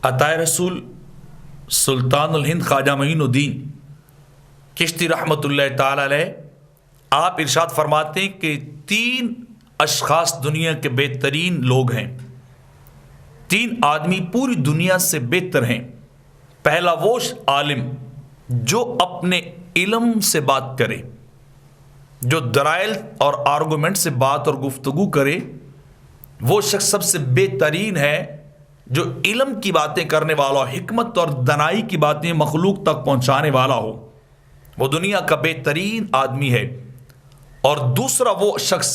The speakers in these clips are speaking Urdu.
عطائے رسول سلطان الہند خواجہ معین الدین چشتی رحمۃ اللہ تعالی علیہ آپ ارشاد فرماتے ہیں کہ 3 اشخاص دنیا کے بہترین لوگ ہیں، 3 آدمی پوری دنیا سے بہتر ہیں۔ پہلا وہ عالم جو اپنے علم سے بات کرے، جو دلائل اور آرگومنٹ سے بات اور گفتگو کرے، وہ شخص سب سے بہترین ہے جو علم کی باتیں کرنے والا، حکمت اور دانائی کی باتیں مخلوق تک پہنچانے والا ہو، وہ دنیا کا بہترین آدمی ہے۔ اور دوسرا وہ شخص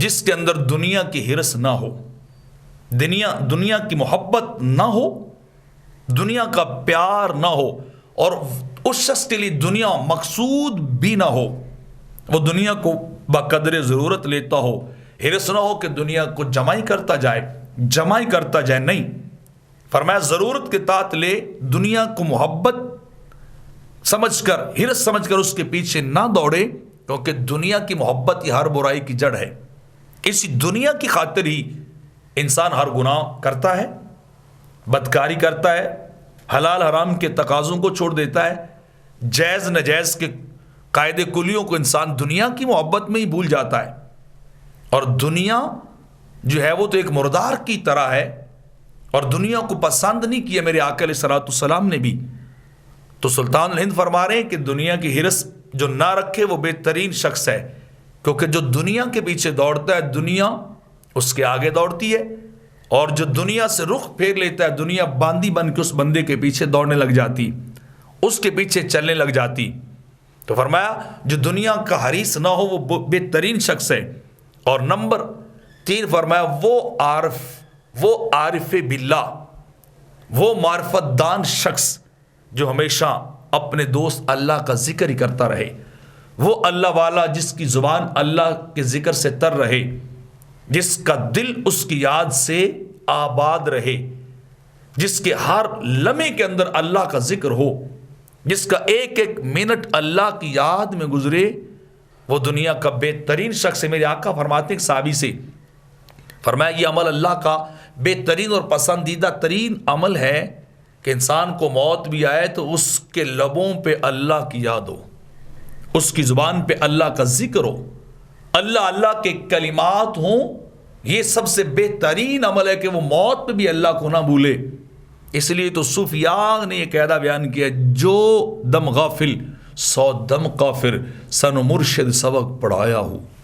جس کے اندر دنیا کی ہرس نہ ہو، دنیا کی محبت نہ ہو، دنیا کا پیار نہ ہو، اور اس شخص کے لیے دنیا مقصود بھی نہ ہو، وہ دنیا کو بقدر ضرورت لیتا ہو، ہرس نہ ہو کہ دنیا کو جمع کرتا جائے، نہیں، فرمایا ضرورت کے تحت لے، دنیا کو محبت سمجھ کر، ہرس سمجھ کر اس کے پیچھے نہ دوڑے، کیونکہ دنیا کی محبت ہی ہر برائی کی جڑ ہے۔ اسی دنیا کی خاطر ہی انسان ہر گناہ کرتا ہے، بدکاری کرتا ہے، حلال حرام کے تقاضوں کو چھوڑ دیتا ہے، جائز ناجائز کے قاعدے کلیوں کو انسان دنیا کی محبت میں ہی بھول جاتا ہے۔ اور دنیا جو ہے وہ تو ایک مردار کی طرح ہے، اور دنیا کو پسند نہیں کیا میرے آقا علیہ الصلوۃ والسلام نے بھی۔ تو سلطان الہند فرما رہے ہیں کہ دنیا کی ہرس جو نہ رکھے وہ بہترین شخص ہے، کیونکہ جو دنیا کے پیچھے دوڑتا ہے دنیا اس کے آگے دوڑتی ہے، اور جو دنیا سے رخ پھیر لیتا ہے دنیا باندی بن کے اس بندے کے پیچھے دوڑنے لگ جاتی، اس کے پیچھے چلنے لگ جاتی۔ تو فرمایا جو دنیا کا حریص نہ ہو وہ بہترین شخص ہے۔ اور نمبر 3 فرمایا وہ عارف باللہ، وہ معرفت دان شخص جو ہمیشہ اپنے دوست اللہ کا ذکر ہی کرتا رہے، وہ اللہ والا جس کی زبان اللہ کے ذکر سے تر رہے، جس کا دل اس کی یاد سے آباد رہے، جس کے ہر لمحے کے اندر اللہ کا ذکر ہو، جس کا ایک ایک منٹ اللہ کی یاد میں گزرے، وہ دنیا کا بہترین شخص ہے۔ میرے آقا فرماتے ہیں صحابی سے، فرمایا یہ عمل اللہ کا بہترین اور پسندیدہ ترین عمل ہے کہ انسان کو موت بھی آئے تو اس کے لبوں پہ اللہ کی یاد ہو، اس کی زبان پہ اللہ کا ذکر ہو، اللہ کے کلمات ہوں۔ یہ سب سے بہترین عمل ہے کہ وہ موت پہ بھی اللہ کو نہ بھولے۔ اس لیے تو صوفیاء نے یہ قاعدہ بیان کیا، جو دم غافل 100 دم کافر، سن مرشد سبق پڑھایا ہو۔